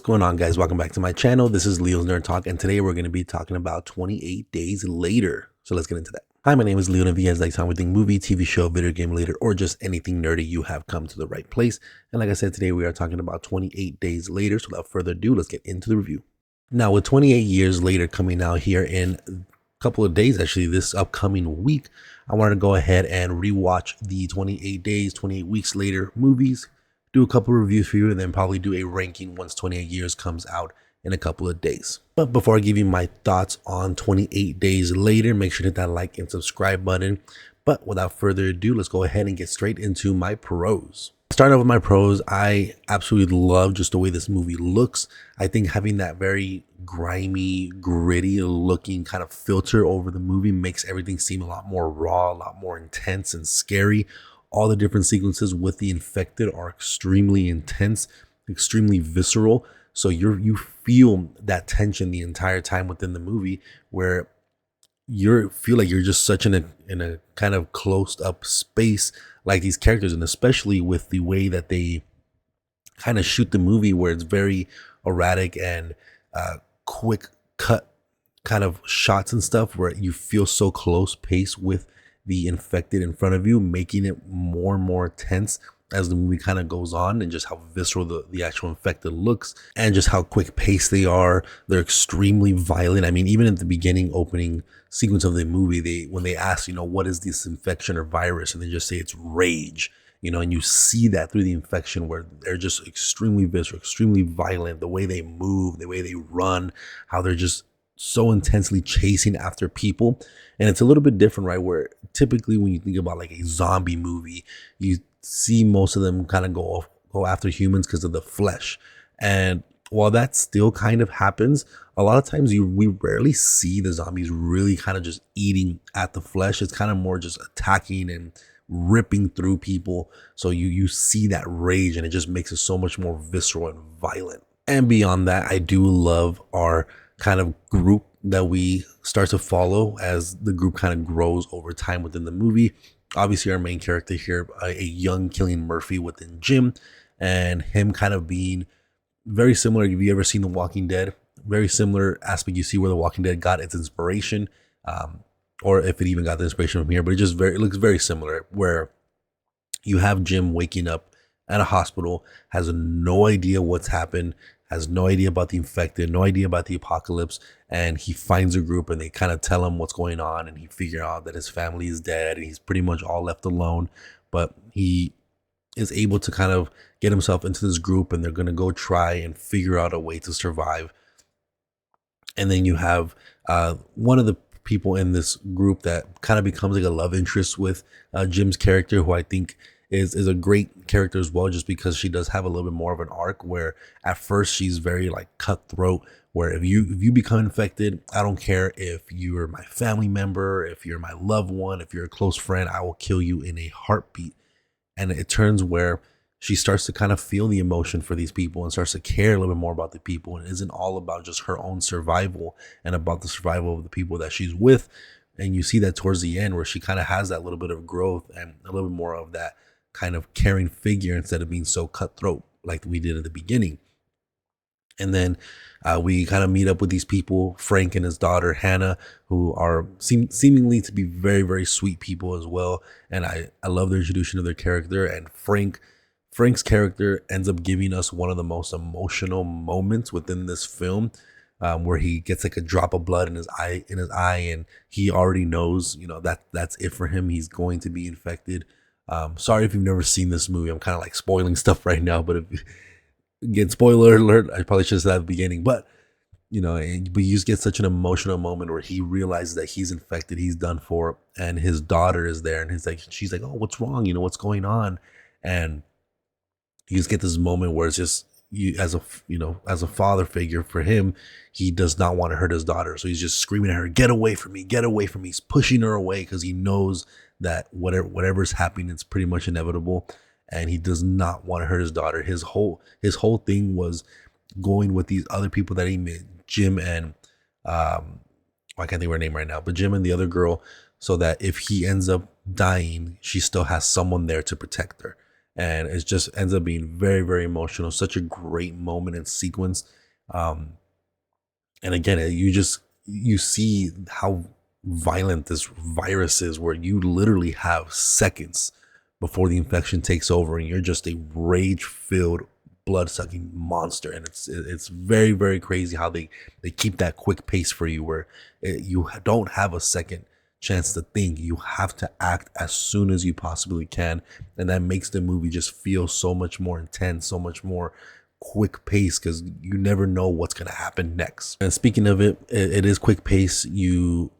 going on, guys? Welcome back to my channel. This is Leo's Nerd Talk, and today we're going to be talking about 28 Days Later. So let's get into that. Hi, my name is Leo, and if you guys like something movie, TV show, video game related, or just anything nerdy, you have come to the right place. And like I said, today we are talking about 28 Days Later. So without further ado, let's get into the review. Now, with 28 Years Later coming out here in a couple of days, actually this upcoming week, I wanted to go ahead and rewatch the 28 Days, 28 Weeks Later movies, do a couple of reviews for you, and then probably do a ranking once 28 Years comes out in a couple of days. But before I give you my thoughts on 28 Days Later, make sure to hit that like and subscribe button. But without further ado, let's go ahead and get straight into my pros. Starting off with my pros, I absolutely love just the way this movie looks. I think having that very grimy, gritty looking kind of filter over the movie makes everything seem a lot more raw, a lot more intense and scary. All the different sequences with the infected are extremely intense, extremely visceral. So you feel that tension the entire time within the movie, where you feel like you're just such in a kind of closed up space like these characters, and especially with the way that they kind of shoot the movie, where it's very erratic and quick cut kind of shots and stuff, where you feel so close pace with the infected in front of you, making it more and more tense as the movie kind of goes on, and just how visceral the actual infected looks, and just how quick paced they are. They're extremely violent. I mean, even at the beginning opening sequence of the movie, when they ask, what is this infection or virus, and they just say it's rage, and you see that through the infection, where they're just extremely visceral, extremely violent, the way they move, the way they run, how they're just so intensely chasing after people. And it's a little bit different, right? Where typically when you think about like a zombie movie, you see most of them kind of go after humans because of the flesh. And while that still kind of happens, a lot of times we rarely see the zombies really kind of just eating at the flesh. It's kind of more just attacking and ripping through people. So you see that rage, and it just makes it so much more visceral and violent. And beyond that, I do love our kind of group that we start to follow as the group kind of grows over time within the movie. Obviously, our main character here, a young Cillian Murphy within Jim, and him kind of being very similar. If you ever seen The Walking Dead, very similar aspect. You see where The Walking Dead got its inspiration, or if it even got the inspiration from here, but it looks very similar, where you have Jim waking up at a hospital, has no idea what's happened, has no idea about the infected, no idea about the apocalypse, and he finds a group and they kind of tell him what's going on, and he figures out that his family is dead and he's pretty much all left alone. But he is able to kind of get himself into this group, and they're going to go try and figure out a way to survive. And then you have one of the people in this group that kind of becomes like a love interest with Jim's character, who I think is a great character as well, just because she does have a little bit more of an arc, where at first she's very like cutthroat, where if you become infected, I don't care if you're my family member, if you're my loved one, if you're a close friend, I will kill you in a heartbeat. And it turns where she starts to kind of feel the emotion for these people and starts to care a little bit more about the people, and isn't all about just her own survival and about the survival of the people that she's with. And you see that towards the end, where she kind of has that little bit of growth and a little bit more of that kind of caring figure, instead of being so cutthroat like we did at the beginning. And then we kind of meet up with these people, Frank and his daughter Hannah, who are seemingly to be very, very sweet people as well. And I love their introduction of their character. And Frank's character ends up giving us one of the most emotional moments within this film, where he gets like a drop of blood in his eye, and he already knows, that's it for him. He's going to be infected. Sorry if you've never seen this movie. I'm kind of like spoiling stuff right now, but again, spoiler alert, I probably should have said at the beginning, but but you just get such an emotional moment where he realizes that he's infected, he's done for, and his daughter is there, and she's like, oh, what's wrong? What's going on? And you just get this moment where it's just, you as a father figure for him, he does not want to hurt his daughter, so he's just screaming at her, get away from me, get away from me. He's pushing her away because he knows that whatever's happening, it's pretty much inevitable, and he does not want to hurt his daughter. His whole thing was going with these other people that he met, Jim and I can't think of her name right now, but Jim and the other girl, so that if he ends up dying, she still has someone there to protect her. and it just ends up being very, very emotional. Such a great moment and sequence. Um, and again, you see how violent this virus is, where you literally have seconds before the infection takes over, and you're just a rage-filled, blood-sucking monster. And it's very, very crazy how they keep that quick pace for you, where you don't have a second chance to think. You have to act as soon as you possibly can, and that makes the movie just feel so much more intense, so much more quick pace, because you never know what's going to happen next. And speaking of it is quick pace. You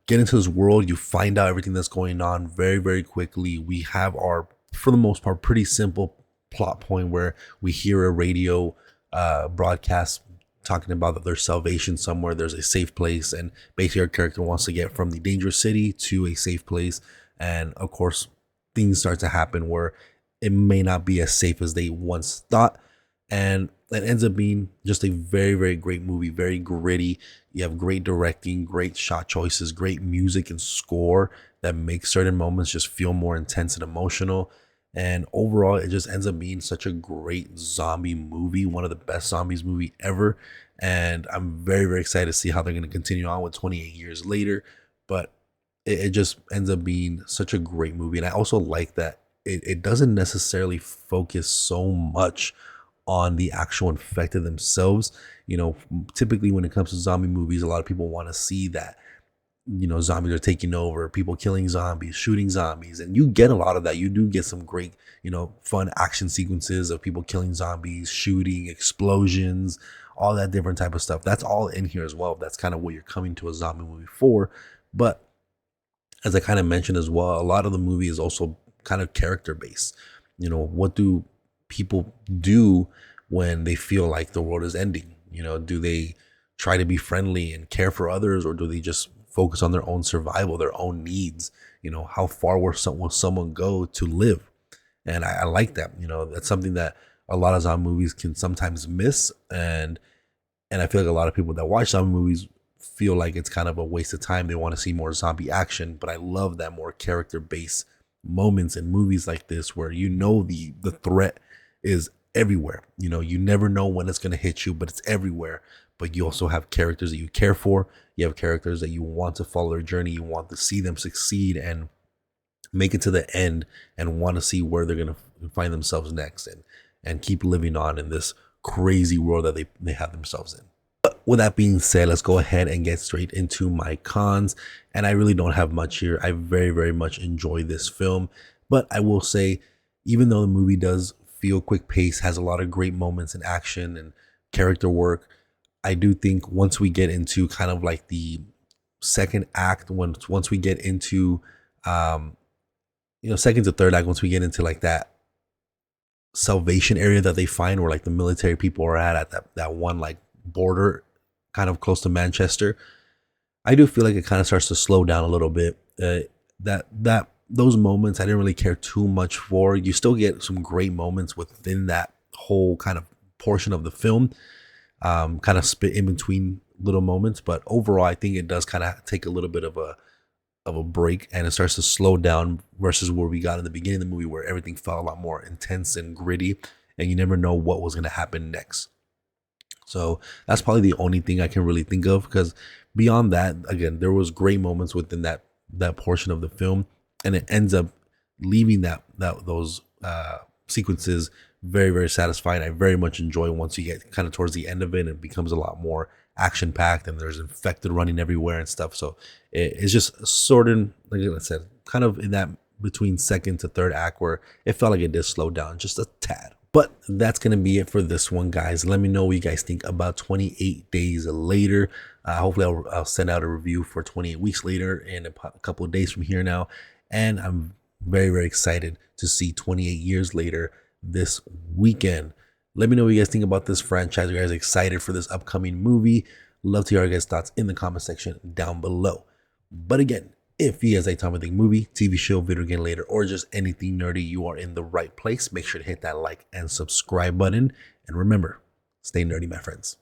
get into this world, you find out everything that's going on very, very quickly. We have our, for the most part, pretty simple plot point where we hear a radio broadcast talking about that there's salvation somewhere, there's a safe place, and basically our character wants to get from the dangerous city to a safe place. And of course, things start to happen where it may not be as safe as they once thought, and it ends up being just a very, very great movie, very gritty. You have great directing, great shot choices, great music and score that makes certain moments just feel more intense and emotional. And overall, it just ends up being such a great zombie movie, one of the best zombies movie ever. And I'm very, very excited to see how they're going to continue on with 28 years later. But it just ends up being such a great movie. And I also like that it doesn't necessarily focus so much on the actual infected themselves. You know, typically when it comes to zombie movies, a lot of people want to see that, you know, zombies are taking over, people killing zombies, shooting zombies, and you get a lot of that. You do get some great, you know, fun action sequences of people killing zombies, shooting, explosions, all that different type of stuff. That's all in here as well. That's kind of what you're coming to a zombie movie for. But as I kind of mentioned as well, a lot of the movie is also kind of character based. You know, what do people do when they feel like the world is ending? You know, do they try to be friendly and care for others, or do they just focus on their own survival, their own needs? You know, how far will someone go to live? And I like that. You know, that's something that a lot of zombie movies can sometimes miss, and I feel like a lot of people that watch zombie movies feel like it's kind of a waste of time. They want to see more zombie action, but I love that more character based moments in movies like this, where you know the threat is everywhere. You know, you never know when it's going to hit you, but it's everywhere. But you also have characters that you care for. You have characters that you want to follow their journey. You want to see them succeed and make it to the end, and want to see where they're going to find themselves next, and keep living on in this crazy world that they have themselves in. But with that being said, let's go ahead and get straight into my cons. And I really don't have much here. I very, very much enjoy this film. But I will say, even though the movie does feel quick pace, has a lot of great moments in action and character work, I do think once we get into kind of like the second act, once we get into second to third act, once we get into like that salvation area that they find where like the military people are at that one like border kind of close to Manchester, I do feel like it kind of starts to slow down a little bit. That those moments I didn't really care too much for. You still get some great moments within that whole kind of portion of the film, kind of spit in between little moments, but overall I think it does kind of take a little bit of a break, and it starts to slow down versus where we got in the beginning of the movie, where everything felt a lot more intense and gritty, and you never know what was going to happen next. So that's probably the only thing I can really think of, because beyond that, again, there was great moments within that portion of the film, and it ends up leaving those sequences very, very satisfying. I very much enjoy once you get kind of towards the end of it, and it becomes a lot more action packed, and there's infected running everywhere and stuff. So it's just sort of, like I said, kind of in that between second to third act where it felt like it did slow down just a tad. But that's going to be it for this one, guys. Let me know what you guys think about 28 Days Later. Hopefully I'll send out a review for 28 Weeks Later in a couple of days from here now. And I'm very, very excited to see 28 Years Later this weekend. Let me know what you guys think about this franchise. Are you guys excited for this upcoming movie? Love to hear your guys' thoughts in the comment section down below. But again, if you guys like Tom Think movie, TV show, video game later, or just anything nerdy, you are in the right place. Make sure to hit that like and subscribe button. And remember, stay nerdy, my friends.